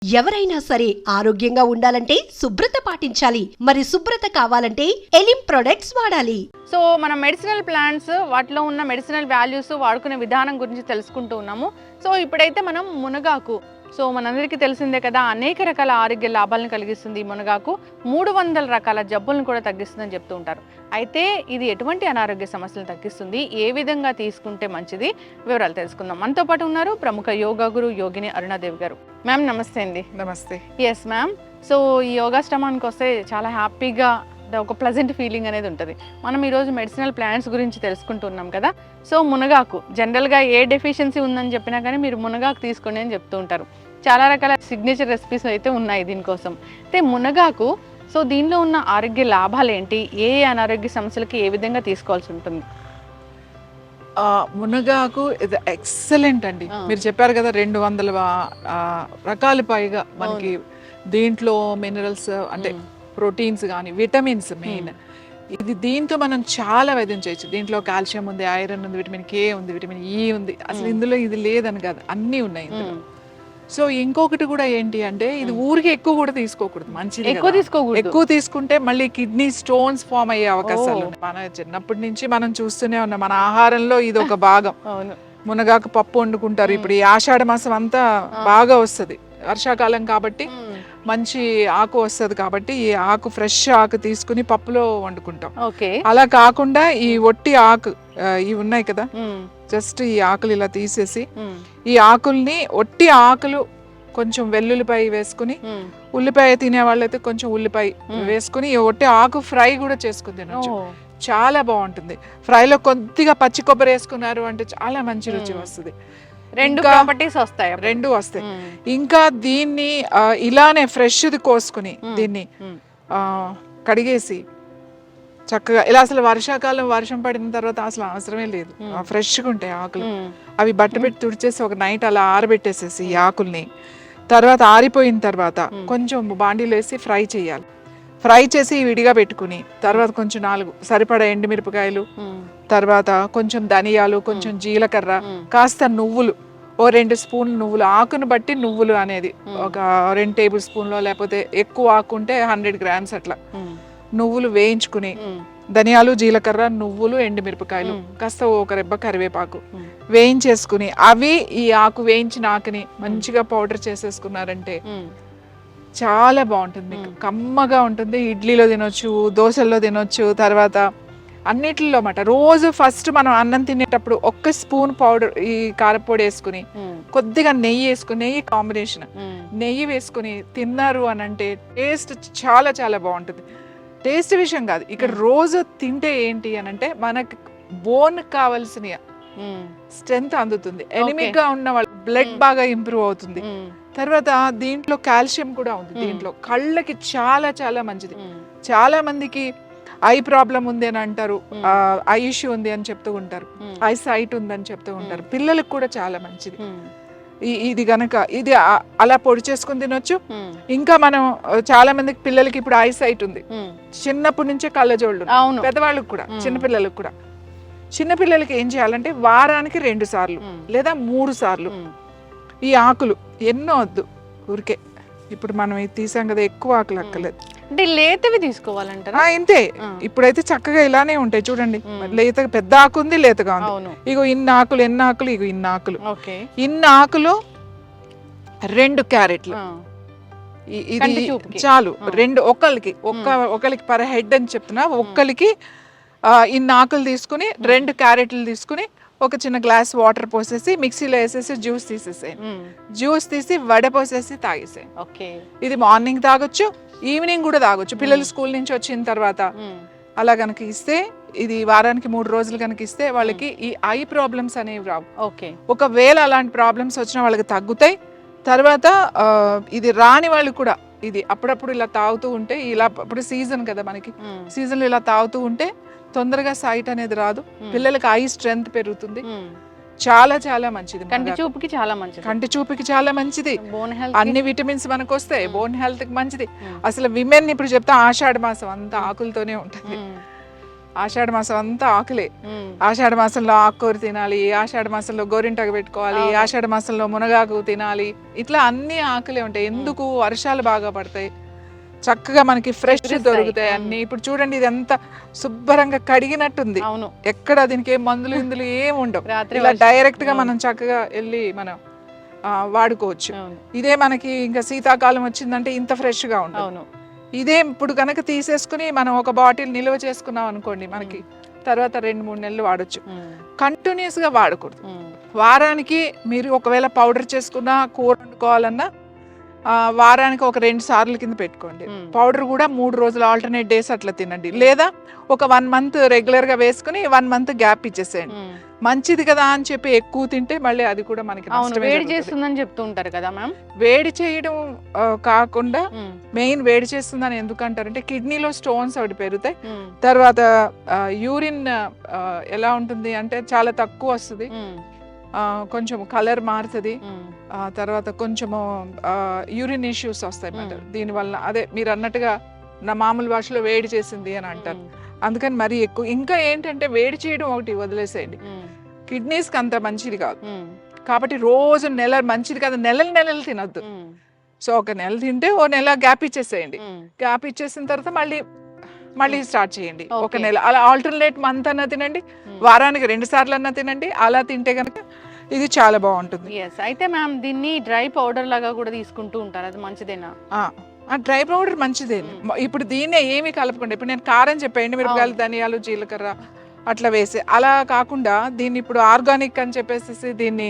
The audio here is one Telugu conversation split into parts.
ఎవరైనా సరే ఆరోగ్యంగా ఉండాలంటే శుభ్రత పాటించాలి. మరి శుభ్రత కావాలంటే ఎలిం ప్రొడక్ట్స్ వాడాలి. సో మనం మెడిసినల్ ప్లాంట్స్ వాటిలో ఉన్న మెడిసినల్ వాల్యూస్ వాడుకునే విధానం గురించి తెలుసుకుంటూ ఉన్నాము. సో ఇప్పుడైతే మనం మునగాకు, సో మనందరికీ తెలిసిందే కదా, అనేక రకాల ఆరోగ్య లాభాలను కలిగిస్తుంది ఈ మునగాకు. 300 రకాల జబ్బులను కూడా తగ్గిస్తుందని చెప్తూ ఉంటారు. అయితే ఇది ఎటువంటి అనారోగ్య సమస్యలను తగ్గిస్తుంది, ఏ విధంగా తీసుకుంటే మంచిది, వివరాలు తెలుసుకుందాం. మనతో పాటు ఉన్నారు ప్రముఖ యోగా గురు యోగిని అరుణాదేవి గారు. మ్యామ్ నమస్తే అండి. నమస్తే. Yes ma'am. సో ఈ యోగాశ్రమానికి వస్తే చాలా హ్యాపీగా ఒక ప్లెజెంట్ ఫీలింగ్ అనేది ఉంటుంది. మనం ఈరోజు మెడిసినల్ ప్లాంట్స్ గురించి తెలుసుకుంటున్నాం కదా. సో మునగాకు జనరల్గా ఏ డెఫిషియన్సీ ఉందని చెప్పినా కానీ మీరు మునగాకు తీసుకోండి అని చెప్తూ ఉంటారు. చాలా రకాల సిగ్నేచర్ రెసిపీస్ అయితే ఉన్నాయి దీనికోసం. అయితే మునగాకు, సో దీనిలో ఉన్న ఆరోగ్య లాభాలు ఏంటి, ఏ అనారోగ్య సమస్యలకి ఏ విధంగా తీసుకోవాల్సి ఉంటుంది? మునగాకు ఇది ఎక్సలెంట్ అండి. మీరు చెప్పారు కదా 200 రకాల పైగా మనకి దీంట్లో మినరల్స్ అంటే ప్రోటీన్స్ కానీ విటమిన్స్ మెయిన్. ఇది దీంతో మనం చాలా వైద్యం చేయొచ్చు. దీంట్లో కాల్షియం ఉంది, ఐరన్ ఉంది, విటమిన్ కే ఉంది, విటమిన్ ఈ ఉంది. అసలు ఇందులో ఇది లేదని కాదు, అన్నీ ఉన్నాయి ఇందులో. సో ఇంకొకటి కూడా ఏంటి అంటే ఇది ఊరికి ఎక్కువ కూడా తీసుకోకూడదు, మంచిది ఎక్కువ తీసుకుంటే మళ్ళీ కిడ్నీ స్టోన్స్ ఫామ్ అయ్యే అవకాశాలు ఉన్నాయి. మన చిన్నప్పటి నుంచి మనం చూస్తూనే ఉన్నాం, మన ఆహారంలో ఇది ఒక భాగం. మునగాకు పప్పు వండుకుంటారు. ఇప్పుడు ఈ ఆషాఢ మాసం అంతా బాగా వస్తుంది, వర్షాకాలం కాబట్టి మంచి ఆకు వస్తుంది కాబట్టి ఈ ఆకు ఫ్రెష్ ఆకు తీసుకుని పప్పులో వండుకుంటాం. అలా కాకుండా ఈ ఒట్టి ఆకు ఇవి ఉన్నాయి కదా, జస్ట్ ఈ ఆకులు ఇలా తీసేసి ఈ ఆకుల్ని ఒట్టి ఆకులు కొంచెం వెల్లుల్లిపాయ వేసుకుని, ఉల్లిపాయ తినే వాళ్ళైతే కొంచెం ఉల్లిపాయ వేసుకుని ఈ ఒట్టి ఆకు ఫ్రై కూడా చేసుకుని తినొచ్చు. చాలా బాగుంటుంది. ఫ్రైలో కొద్దిగా పచ్చి కొబ్బరి వేసుకున్నారు అంటే చాలా మంచి రుచి వస్తుంది. రెండు వస్తాయి. ఇంకా దీన్ని ఇలానే ఫ్రెష్ది కోసుకుని దీన్ని కడిగేసి చక్కగా ఇలా, అసలు వర్షాకాలం వర్షం పడిన తర్వాత అసలు అవసరమే లేదు, ఫ్రెష్గా ఉంటాయి ఆకులు. అవి బట్ట పెట్టి తుడిచేసి ఒక నైట్ అలా ఆరబెట్టేసేసి ఈ ఆకుల్ని, తర్వాత ఆరిపోయిన తర్వాత కొంచెం బాండీలో వేసి ఫ్రై చేయాలి. ఫ్రై చేసి విడిగా పెట్టుకుని తర్వాత కొంచెం 4 సరిపడా ఎండుమిరపకాయలు, తర్వాత కొంచెం ధనియాలు, కొంచెం జీలకర్ర, కాస్త నువ్వులు, ఓ 2 స్పూన్లు నువ్వులు, ఆకును బట్టి నువ్వులు అనేది ఒక 2 టేబుల్ స్పూన్లో, లేకపోతే ఎక్కువ ఆకుంటే 100 గ్రామ్స్ అట్లా నువ్వులు వేయించుకుని, ధనియాలు, జీలకర్ర, నువ్వులు, ఎండుమిరపకాయలు, కాస్త ఒక రెబ్బ కరివేపాకు వేయించేసుకుని, అవి ఈ ఆకు వేయించిన ఆకుని మంచిగా పౌడర్ చేసేసుకున్నారంటే చాలా బాగుంటుంది. మీకు కమ్మగా ఉంటుంది. ఇడ్లీలో తినొచ్చు, దోశల్లో తినొచ్చు, తర్వాత అన్నిటిలో మాట. రోజు ఫస్ట్ మనం అన్నం తినేటప్పుడు 1 స్పూన్ పౌడర్ ఈ కారపొడి వేసుకుని, కొద్దిగా నెయ్యి వేసుకుని, నెయ్యి కాంబినేషన్ నెయ్యి వేసుకుని తిన్నారు అని అంటే టేస్ట్ చాలా చాలా బాగుంటుంది. టేస్ట్ విషయం కాదు, ఇక్కడ రోజు తింటే ఏంటి అని అంటే మనకి బోన్ కావాల్సిన స్ట్రెంగ్త్ అందుతుంది. ఎనిమిక్ గా ఉన్న వాళ్ళ బ్లడ్ బాగా ఇంప్రూవ్ అవుతుంది. తర్వాత దీంట్లో కాల్షియం కూడా ఉంది. దీంట్లో కళ్ళకి చాలా చాలా మంచిది. చాలా మందికి ఐ ప్రాబ్లం ఉంది అని అంటారు, ఐ ఇష్యూ ఉంది అని చెప్తూ ఉంటారు, ఐ సైట్ ఉంది అని చెప్తూ ఉంటారు. పిల్లలకు కూడా చాలా మంచిది ఇది గనక. ఇది అలా పొడి చేసుకుని తినొచ్చు. ఇంకా మనం చాలా మందికి పిల్లలకి ఇప్పుడు ఐ సైట్ ఉంది, చిన్నప్పటి నుంచే కళ్ళజోళ్ళు, పెద్దవాళ్ళకి కూడా, చిన్నపిల్లలకు కూడా. చిన్నపిల్లలకి ఏం చేయాలంటే వారానికి 2 సార్లు లేదా 3 సార్లు ఈ ఆకులు, ఎన్నో వద్దు, ఊరికే ఇప్పుడు మనం ఇది తీసాం కదా, ఎక్కువ ఆకులు అక్కలేదు, అంటే లేతవి తీసుకోవాలంటారా? ఇంతే. ఇప్పుడైతే చక్కగా ఇలానే ఉంటాయి చూడండి, లేత పెద్ద ఆకు ఉంది, లేతగా ఉంది. ఇగో ఇన్ని ఆకులు, ఎన్ని ఆకులు, ఇగో ఇన్ని ఆకులు, ఇన్ని ఆకులు 2 క్యారెట్లు ఇది చాలు. 2 ఒకరికి పర్ హెడ్ అని చెప్తున్నా. ఒక్కరికి ఇన్ని ఆకులు తీసుకుని 2 క్యారెట్లు తీసుకుని ఒక చిన్న గ్లాస్ వాటర్ పోసేసి మిక్సీలో వేసేసి జ్యూస్ తీసేసేయండి. జ్యూస్ తీసి వడపోసేసి తాగేసేయండి. ఇది మార్నింగ్ తాగొచ్చు, ఈవినింగ్ కూడా తాగొచ్చు. పిల్లలు స్కూల్ నుంచి వచ్చిన తర్వాత అలా కనుక ఇస్తే, ఇది వారానికి 3 రోజులు కనుక ఇస్తే వాళ్ళకి ఈ ఐ ప్రాబ్లమ్స్ అనేవి రావు. ఒకవేళ అలాంటి ప్రాబ్లమ్స్ వచ్చినా వాళ్ళకి తగ్గుతాయి. తర్వాత ఇది రాని వాళ్ళు కూడా ఇది అప్పుడప్పుడు ఇలా తాగుతూ ఉంటే, ఇలా ఇప్పుడు సీజన్ కదా మనకి, సీజన్లో ఇలా తాగుతూ ఉంటే తొందరగా సైట్ అనేది రాదు, పిల్లలకి ఐ స్ట్రెంగ్త్ పెరుగుతుంది. చాలా చాలా మంచిది, కంటి చూపుకి చాలా మంచిది. కంటి చూపుకి చాలా మంచిది. అన్ని విటమిన్స్ మనకు వస్తాయి, బోన్ హెల్త్ కి మంచిది. అసలు విమెన్ ఇప్పుడు చెప్తా ఆషాఢ మాసం అంతా ఆకులతోనే ఉంటుంది. ఆషాఢ మాసం అంతా ఆకులే. ఆషాఢ మాసంలో ఆకుకూర తినాలి, ఆషాఢ మాసంలో గోరింటాకు పెట్టుకోవాలి, ఆషాఢ మాసంలో మునగాకు తినాలి, ఇట్లా అన్ని ఆకులే ఉంటాయి. ఎందుకు? వర్షాలు బాగా పడతాయి, చక్కగా మనకి ఫ్రెష్ దొరుకుతాయి అన్ని. ఇప్పుడు చూడండి ఇదంతా శుభ్రంగా కడిగినట్టుంది, ఎక్కడ దీనికి ఏం మందులు ఇందులు ఏం ఉండవు. ఇలా డైరెక్ట్ గా మనం చక్కగా వెళ్ళి మనం వాడుకోవచ్చు. ఇదే మనకి ఇంకా శీతాకాలం వచ్చిందంటే ఇంత ఫ్రెష్ గా ఉండదు. ఇదే ఇప్పుడు కనుక తీసేసుకుని మనం ఒక బాటిల్ నిల్వ చేసుకున్నాం అనుకోండి, మనకి తర్వాత 2-3 నెలలు వాడచ్చు. కంటిన్యూస్ గా వాడకూడదు. వారానికి మీరు ఒకవేళ పౌడర్ చేసుకున్నా, కూర వండుకోవాలన్నా వారానికి ఒక 2 సార్లు కింద పెట్టుకోండి. పౌడర్ కూడా 3 రోజులు ఆల్టర్నేట్ డేస్ అట్లా తినండి. లేదా ఒక 1 మంత్ రెగ్యులర్ గా వేసుకుని 1 మంత్ గ్యాప్ ఇచ్చేసేయండి. మంచిది కదా అని చెప్పి ఎక్కువ తింటే మళ్ళీ అది కూడా మనకి వేడి చేస్తుందని చెప్తూ ఉంటారు కదా మ్యామ్. వేడి చేయడం కాకుండా మెయిన్ వేడి చేస్తుందని ఎందుకంటారంటే కిడ్నీలో స్టోన్స్ ఒకటి పెరుగుతాయి. తర్వాత యూరిన్ ఎలా ఉంటుంది అంటే చాలా తక్కువ వస్తుంది, కొంచెం కలర్ మారుతుంది, తర్వాత కొంచెము యూరిన్ ఇష్యూస్ వస్తాయి అన్నమాట దీనివల్ల. అదే మీరు అన్నట్టుగా నా మామూలు భాషలో వేడి చేసింది అని అంటారు. అందుకని మరీ ఎక్కువ. ఇంకా ఏంటంటే వేడి చేయడం ఒకటి వదిలేసేయండి, కిడ్నీస్కి అంత మంచిది కాదు. కాబట్టి రోజు మంచిది కాదు, నెలలు తినొద్దు. సో ఒక నెల తింటే ఓ నెల గ్యాప్ ఇచ్చేసేయండి. గ్యాప్ ఇచ్చేసిన తర్వాత మళ్ళీ స్టార్ట్ చేయండి. ఒక నెల అలా ఆల్టర్నేట్ మంత్ అన్నా తినండి, వారానికి 2 సార్లు అన్నా తినండి. అలా తింటే కనుక ఇది చాలా బాగుంటుంది. అయితే మ్యామ్ దీన్ని డ్రై పౌడర్ లాగా కూడా తీసుకుంటూ ఉంటారు, అది మంచిదేనా? డ్రై పౌడర్ మంచిదే. ఇప్పుడు దీన్నే ఏమి కలపకుండా, ఇప్పుడు నేను కారం చెప్పండి, మిరపకాయలు, ధనియాలు, జీలకర్ర అట్లా వేసి, అలా కాకుండా దీన్ని ఇప్పుడు ఆర్గానిక్ అని చెప్పేసి దీన్ని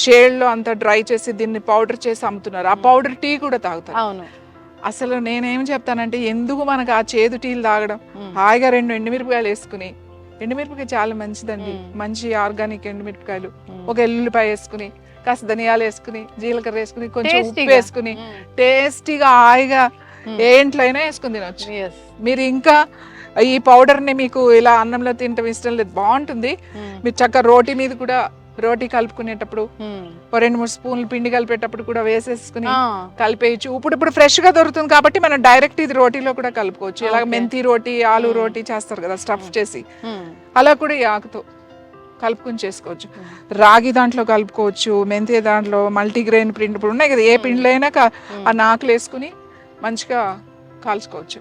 షేడ్లో అంతా డ్రై చేసి దీన్ని పౌడర్ చేసి అమ్ముతున్నారు. ఆ పౌడర్ టీ కూడా తాగుతారు. అసలు నేనేం చెప్తానంటే ఎందుకు మనకు ఆ చేదు టీలు తాగడం, హాయిగా 2 ఎండుమిరపకాయలు వేసుకుని, ఎండుమిరపకాయ చాలా మంచిదండి, మంచి ఆర్గానిక్ ఎండుమిరపకాయలు, ఒక ఎల్లుల్లిపాయ వేసుకుని, కాస్త ధనియాలు వేసుకుని, జీలకర్ర వేసుకుని, కొంచెం ఉప్పు వేసుకుని టేస్టీగా హాయిగా ఏంట్లైనా వేసుకుని తినొచ్చు. మీరు ఇంకా ఈ పౌడర్ ని మీకు ఇలా అన్నంలో తినటం ఇష్టం లేదు, బాగుంటుంది. మీరు చక్కగా రోటీ మీద కూడా, రోటీ కలుపుకునేటప్పుడు 2-3 స్పూన్లు పిండి కలిపేటప్పుడు కూడా వేసేసుకుని కలిపేయచ్చు. ఇప్పుడు ఫ్రెష్ గా దొరుకుతుంది కాబట్టి మనం డైరెక్ట్ ఇది రోటీలో కూడా కలుపుకోవచ్చు. ఇలాగ మెంతి రోటీ, ఆలు రోటీ చేస్తారు కదా స్టఫ్ చేసి, అలా కూడా ఈ ఆకుతో కలుపుకుని చేసుకోవచ్చు. రాగి దాంట్లో కలుపుకోవచ్చు, మెంతి దాంట్లో, మల్టీగ్రెయిన్ పిండి ఇప్పుడు ఉన్నాయి కదా, ఏ పిండిలో అయినా ఆ నాకులు వేసుకుని మంచిగా కాల్చుకోవచ్చు.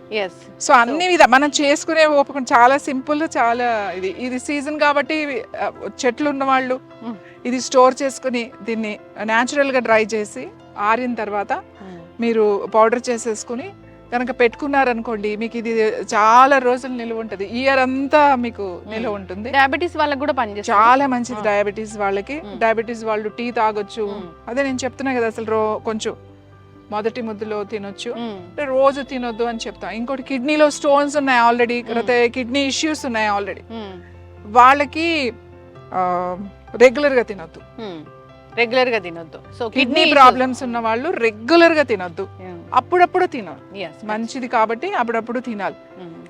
సో అన్ని మనం చేసుకునే ఓపిక చాలా సింపుల్, చాలా ఇది సీజన్ కాబట్టి చెట్లు ఉన్న వాళ్ళు ఇది స్టోర్ చేసుకుని దీన్ని న్యాచురల్ గా డ్రై చేసి ఆరిన తర్వాత మీరు పౌడర్ చేసేసుకుని కనుక పెట్టుకున్నారనుకోండి, మీకు ఇది చాలా రోజులు నిలువ ఉంటుంది, ఇయర్ అంతా మీకు నిలువ ఉంటుంది. డయాబెటీస్ వాళ్ళకి కూడా పనిచేస్తుంది, చాలా మంచిది డయాబెటీస్ వాళ్ళకి. డయాబెటీస్ వాళ్ళు టీ తాగొచ్చు. అదే నేను చెప్తున్నా కదా, అసలు కొంచెం మొదటి ముద్దులో తినొచ్చు, రోజు తినొద్దు అని చెప్తాం. ఇంకోటి కిడ్నీలో స్టోన్స్ ఉన్నాయి ఆల్రెడీ, కిడ్నీ ఇష్యూస్ ఉన్నాయి ఆల్రెడీ, వాళ్ళకి రెగ్యులర్ గా తినొద్దు. సో కిడ్నీ ప్రాబ్లమ్స్ ఉన్న వాళ్ళు రెగ్యులర్ గా తినొద్దు, అప్పుడప్పుడు తినాలి, మంచిది కాబట్టి అప్పుడప్పుడు తినాలి.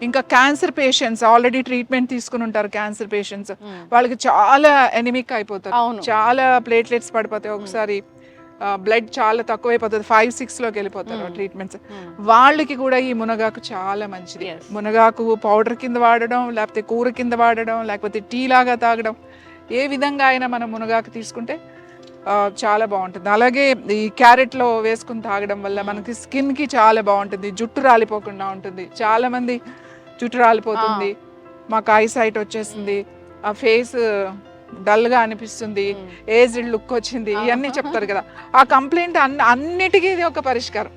ఇంకా క్యాన్సర్ పేషెంట్స్ ఆల్రెడీ ట్రీట్మెంట్ తీసుకుని ఉంటారు, క్యాన్సర్ పేషెంట్స్ వాళ్ళకి చాలా ఎనిమిక్ అయిపోతారు, చాలా ప్లేట్లెట్స్ పడిపోతాయి, ఒకసారి బ్లడ్ చాలా తక్కువైపోతుంది, 5-6 లోకి వెళ్ళిపోతారు ట్రీట్మెంట్స్. వాళ్ళకి కూడా ఈ మునగాకు చాలా మంచిది. మునగాకు పౌడర్ కింద వాడడం, లేకపోతే కూర కింద వాడడం, లేకపోతే టీ లాగా తాగడం, ఏ విధంగా అయినా మనం మునగాకు తీసుకుంటే చాలా బాగుంటుంది. అలాగే ఈ క్యారెట్లో వేసుకుని తాగడం వల్ల మనకి స్కిన్కి చాలా బాగుంటుంది, జుట్టు రాలిపోకుండా ఉంటుంది. చాలా మంది జుట్టు రాలిపోతుంది, మాకు ఐసైట్ వచ్చేసింది, ఆ ఫేస్ డల్గా అనిపిస్తుంది, ఏజ్డ్ లుక్ వచ్చింది, ఇవన్నీ చెప్తారు కదా. ఆ కంప్లైంట్ అన్నిటికీ ఇది ఒక పరిష్కారం.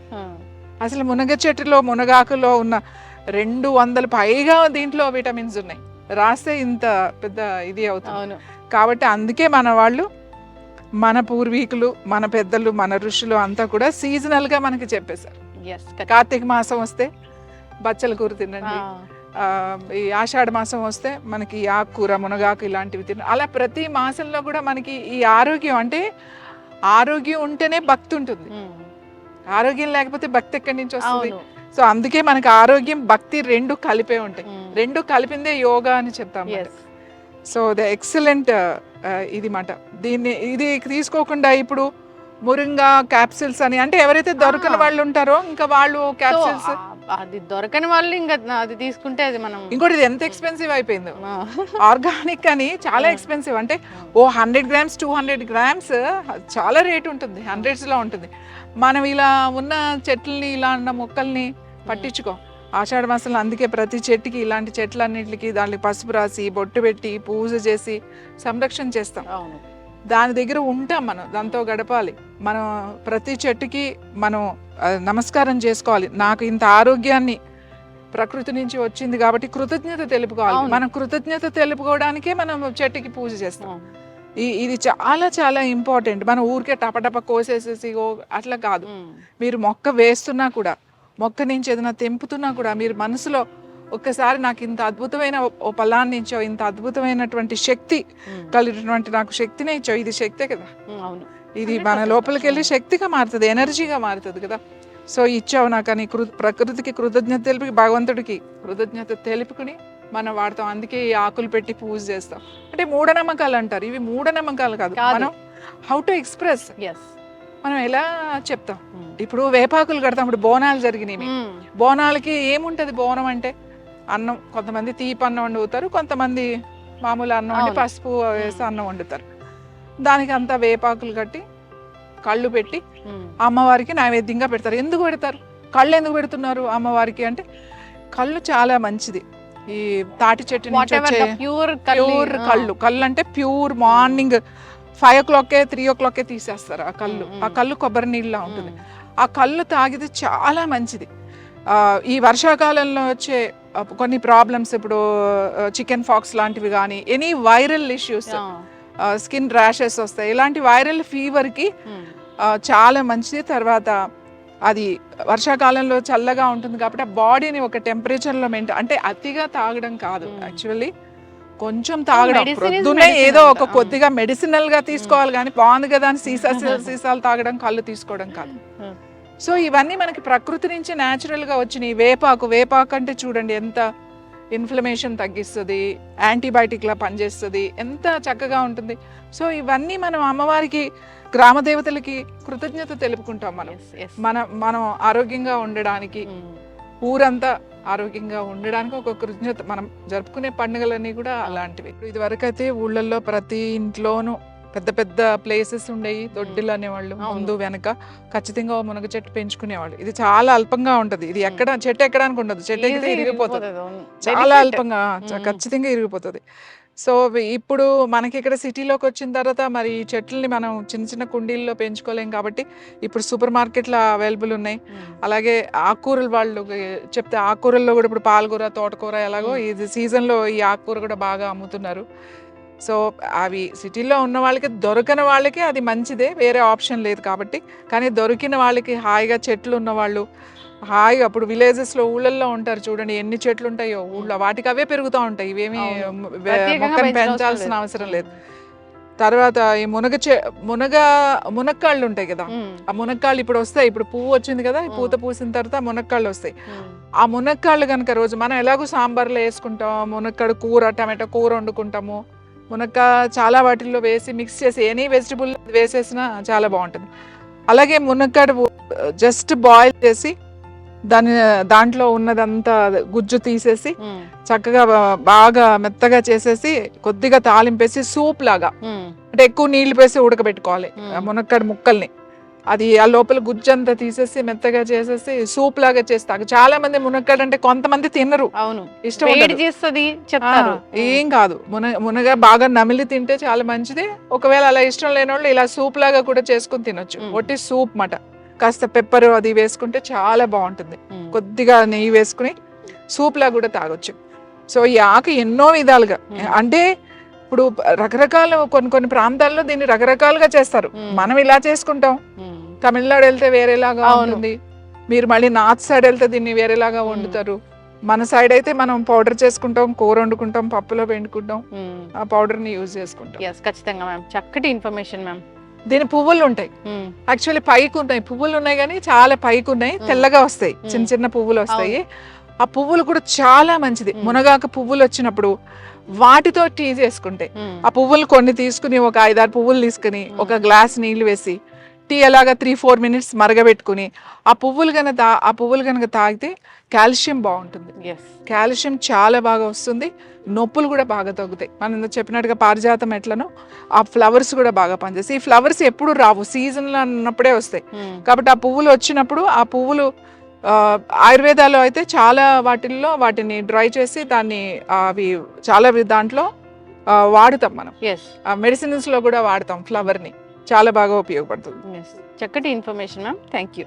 అసలు మునగ చెట్టులో, మునగాకులో ఉన్న 200 పైగా దీంట్లో విటమిన్స్ ఉన్నాయి, రాస్తే ఇంత పెద్ద ఇది అవుతుంది. కాబట్టి అందుకే మన వాళ్ళు, మన పూర్వీకులు, మన పెద్దలు, మన ఋషులు అంతా కూడా సీజనల్ గా మనకి చెప్పేశారు. కార్తీక మాసం వస్తే బచ్చల కూర తినండి, ఈ ఆషాఢ మాసం వస్తే మనకి ఆకుకూర, మునగాకు ఇలాంటివి తినండి. అలా ప్రతి మాసంలో కూడా మనకి ఈ ఆరోగ్యం, అంటే ఆరోగ్యం ఉంటేనే భక్తి ఉంటుంది, ఆరోగ్యం లేకపోతే భక్తి ఎక్కడి నుంచి వస్తుంది? సో అందుకే మనకి ఆరోగ్యం, భక్తి 2 కలిపే ఉంటాయి, 2 కలిపిందే యోగా అని చెప్తాం. సో ద ఎక్సలెంట్ ఇది మాట. ఇది తీసుకోకుండా ఇప్పుడు మురింగా క్యాప్సిల్స్ అని, అంటే ఎవరైతే దొరకని వాళ్ళు ఉంటారో ఇంకా వాళ్ళు క్యాప్సిల్స్ అది దొరకని వాళ్ళు ఇంకా అది తీసుకుంటే అది మనం ఇంకోటి ఇది ఎంత ఎక్స్పెన్సివ్ అయిపోయింది. ఆర్గానిక్ అని చాలా ఎక్స్పెన్సివ్. అంటే 100 grams 200 grams చాలా రేట్ ఉంటుంది, హండ్రెడ్స్లో ఉంటుంది. మనం ఇలా ఉన్న చెట్లని ఇలా ఉన్న మొక్కల్ని పట్టించుకో. ఆషాఢ మాసంలో అందుకే ప్రతి చెట్టుకి ఇలాంటి చెట్లన్నింటికి దానికి పసుపు రాసి బొట్టు పెట్టి పూజ చేసి సంరక్షణ చేస్తాం. దాని దగ్గర ఉంటాం, మనం దాంతో గడపాలి. మనం ప్రతి చెట్టుకి మనం నమస్కారం చేసుకోవాలి. నాకు ఇంత ఆరోగ్యాన్ని ప్రకృతి నుంచి వచ్చింది కాబట్టి కృతజ్ఞత తెలుపుకోవాలి. మనం కృతజ్ఞత తెలుపుకోవడానికే మనం చెట్టుకి పూజ చేస్తాం. ఇది చాలా చాలా ఇంపార్టెంట్. మనం ఊరికే టపటప కోసేసేసి అట్లా కాదు. మీరు మొక్క వేస్తున్నా కూడా, మొక్క నుంచి ఏదైనా తెంపుతున్నా కూడా మీరు మనసులో ఒక్కసారి నాకు ఇంత అద్భుతమైన ఓ ఫలాన్ని ఇచ్చావు, ఇంత అద్భుతమైనటువంటి శక్తి కలిగినటువంటి నాకు శక్తినే ఇచ్చావు, ఇది శక్తే కదా. ఇది మన లోపలికి వెళ్ళి శక్తిగా మారుతుంది, ఎనర్జీగా మారుతుంది కదా. సో ఇచ్చావు నాకు అని ప్రకృతికి కృతజ్ఞత తెలిపి, భగవంతుడికి కృతజ్ఞత తెలుపుకుని మనం వాడతాం. అందుకే ఈ ఆకులు పెట్టి పూజ చేస్తాం. అంటే మూఢనమ్మకాలు అంటారు, ఇవి మూఢనమ్మకాలు కాదు. మనం హౌ టు ఎక్స్ప్రెస్, మనం ఎలా చెప్తాం. ఇప్పుడు వేపాకులు కడతాం. ఇప్పుడు బోనాలు జరిగినాయి. బోనాలకి ఏముంటది? బోనం అంటే అన్నం. కొంతమంది తీపి అన్నం వండుతారు, కొంతమంది మామూలు అన్నం వండి పసుపు వేసి అన్నం వండుతారు. దానికి అంతా వేపాకులు కట్టి కళ్ళు పెట్టి అమ్మవారికి నైవేద్యంగా పెడతారు. ఎందుకు పెడతారు? కళ్ళు ఎందుకు పెడుతున్నారు అమ్మవారికి అంటే, కళ్ళు చాలా మంచిది. ఈ తాటి చెట్టు నుంచి వచ్చే ప్యూర్ కళ్ళు అంటే ప్యూర్. మార్నింగ్ 5 o'clock 3 o'clock తీసేస్తారు ఆ కళ్ళు. ఆ కళ్ళు కొబ్బరి నీళ్ళలా ఉంటుంది. ఆ కళ్ళు తాగితే చాలా మంచిది. ఈ వర్షాకాలంలో వచ్చే కొన్ని ప్రాబ్లమ్స్, ఇప్పుడు చికెన్ ఫాక్స్ లాంటివి కానీ, any viral issues, skin rashes వస్తాయి, ఇలాంటి వైరల్ ఫీవర్కి చాలా మంచిది. తర్వాత అది వర్షాకాలంలో చల్లగా ఉంటుంది కాబట్టి ఆ బాడీని ఒక టెంపరేచర్లో అంటే అతిగా తాగడం కాదు, యాక్చువల్లీ కొంచెం తాగడం. ప్రొద్దునే ఏదో ఒక కొద్దిగా మెడిసినల్ గా తీసుకోవాలి కానీ బాగుంది కదా అని సీసాలు తాగడం, కళ్ళు తీసుకోవడం కాదు. సో ఇవన్నీ మనకి ప్రకృతి నుంచి న్యాచురల్ గా వచ్చినాయి. వేపాకు అంటే చూడండి ఎంత ఇన్ఫ్లమేషన్ తగ్గిస్తుంది, యాంటీబయాటిక్ లా పనిచేస్తుంది, ఎంత చక్కగా ఉంటుంది. సో ఇవన్నీ మనం అమ్మవారికి, గ్రామ దేవతలకి కృతజ్ఞత తెలుపుకుంటాం. మనం ఆరోగ్యంగా ఉండడానికి, ఊరంతా ఆరోగ్యంగా ఉండడానికి ఒక కృతజ్ఞత. మనం జరుపుకునే పండుగలన్నీ కూడా అలాంటివి. ఇది వరకు అయితే ఊళ్ళల్లో ప్రతి ఇంట్లోనూ పెద్ద పెద్ద ప్లేసెస్ ఉండేవి, దొడ్డిలు అనేవాళ్ళు. ముందు వెనక ఖచ్చితంగా మునగ చెట్టు పెంచుకునేవాళ్ళు. ఇది చాలా అల్పంగా ఉంటది. ఇది చెట్టు ఎక్కడానికి ఉండదు, చెట్టు ఎక్కితే ఇరిగిపోతుంది. చాలా అల్పంగా, ఖచ్చితంగా ఇరిగిపోతుంది. సో ఇప్పుడు మనకి ఇక్కడ సిటీలోకి వచ్చిన తర్వాత మరి ఈ చెట్లని మనం చిన్న చిన్న కుండీల్లో పెంచుకోలేం కాబట్టి ఇప్పుడు సూపర్ మార్కెట్లో అవైలబుల్ ఉన్నాయి. అలాగే ఆకుకూరలు వాళ్ళు చెప్తే ఆకుకూరల్లో కూడా ఇప్పుడు పాలకూర, తోటకూర ఎలాగో ఇది సీజన్లో ఈ ఆకుకూర కూడా బాగా అమ్ముతున్నారు. సో అవి సిటీలో ఉన్న వాళ్ళకి, దొరకని వాళ్ళకి అది మంచిదే, వేరే ఆప్షన్ లేదు కాబట్టి. కానీ దొరికిన వాళ్ళకి హాయిగా చెట్లు ఉన్నవాళ్ళు హాయిగా, అప్పుడు విలేజెస్లో ఊళ్ళల్లో ఉంటారు చూడండి, ఎన్ని చెట్లు ఉంటాయో ఊళ్ళో, వాటికి అవే పెరుగుతూ ఉంటాయి. ఇవేమి మొక్కను పెంచాల్సిన అవసరం లేదు. తర్వాత ఈ మునక్కాళ్ళు ఉంటాయి కదా, ఆ మునక్కాళ్ళు ఇప్పుడు వస్తాయి. ఇప్పుడు పువ్వు వచ్చింది కదా, పూత పూసిన తర్వాత మునక్కాళ్ళు వస్తాయి. ఆ మునక్కాళ్ళు కనుక రోజు మనం ఎలాగో సాంబార్లో వేసుకుంటాం, మునక్కాడు కూర, టమాటో కూర వండుకుంటాము. మునక్కా చాలా వాటిల్లో వేసి మిక్స్ చేసి ఎనీ వెజిటబుల్ వేసేసినా చాలా బాగుంటుంది. అలాగే మునక్కాడు జస్ట్ బాయిల్ చేసి దాంట్లో ఉన్నదంతా గుజ్జు తీసేసి చక్కగా బాగా మెత్తగా చేసేసి కొద్దిగా తాలింపేసి సూప్ లాగా, అంటే ఎక్కువ నీళ్లు వేసి ఉడకబెట్టుకోవాలి మునక్కాడ ముక్కల్ని. అది ఆ లోపల గుజ్జు అంతా తీసేసి మెత్తగా చేసేసి సూప్ లాగా చేస్తారు. చాలా మంది మునక్కాడ అంటే కొంతమంది తినరు, ఇష్టం ఏం కాదు. మునగ బాగా నమిలి తింటే చాలా మంచిది. ఒకవేళ అలా ఇష్టం లేని వాళ్ళు ఇలా సూప్ లాగా కూడా చేసుకుని తినొచ్చు. ఒట్టి సూప్ మాట, కాస్త పెప్పర్ అది వేసుకుంటే చాలా బాగుంటుంది. కొద్దిగా నెయ్యి వేసుకుని సూప్ లా కూడా తాగొచ్చు. సో ఈ ఆకు ఎన్నో విధాలుగా, అంటే ఇప్పుడు రకరకాల కొన్ని ప్రాంతాల్లో దీన్ని రకరకాలుగా చేస్తారు. మనం ఇలా చేసుకుంటాం, తమిళనాడు వెళ్తే వేరేలాగా ఉంటుంది, మీరు మళ్ళీ నార్త్ సైడ్ వెళ్తే దీన్ని వేరేలాగా వండుతారు. మన సైడ్ అయితే మనం పౌడర్ చేసుకుంటాం, కూర వండుకుంటాం, పప్పులో పెండుకుంటాం, ఆ పౌడర్ ని యూజ్ చేసుకుంటాం. ఖచ్చితంగా మ్యామ్, చక్కటి ఇన్ఫర్మేషన్ మ్యామ్. దీని పువ్వులు ఉంటాయి, యాక్చువల్లీ పైకి ఉన్నాయి, పువ్వులు ఉన్నాయి కానీ చాలా పైకి ఉన్నాయి, తెల్లగా వస్తాయి, చిన్న చిన్న పువ్వులు వస్తాయి. ఆ పువ్వులు కూడా చాలా మంచిది. మునగాకు పువ్వులు వచ్చినప్పుడు వాటితో టీ చేసుకుంటే, ఆ పువ్వులు కొన్ని తీసుకుని ఒక 5-6 పువ్వులు తీసుకుని ఒక గ్లాస్ నీళ్లు వేసి టీ అలాగా 3-4 మినిట్స్ మరగబెట్టుకుని ఆ పువ్వులు కనుక తాగితే కాల్షియం బాగుంటుంది. కాల్షియం చాలా బాగా వస్తుంది, నొప్పులు కూడా బాగా తగ్గుతాయి. మనం చెప్పినట్టుగా పారిజాతం ఎట్లనో ఆ ఫ్లవర్స్ కూడా బాగా పనిచేస్తాయి. ఈ ఫ్లవర్స్ ఎప్పుడు రావు, సీజన్లో అన్నప్పుడే వస్తాయి. కాబట్టి ఆ పువ్వులు వచ్చినప్పుడు ఆ పువ్వులు ఆయుర్వేదాలో అయితే చాలా వాటిల్లో వాటిని డ్రై చేసి దాన్ని అవి చాలా దాంట్లో వాడుతాం మనం. మెడిసిన్స్లో కూడా వాడతాం ఫ్లవర్ని, చాలా బాగా ఉపయోగపడుతుంది. చక్కటి ఇన్ఫర్మేషన్ మ్యామ్, థ్యాంక్ యూ.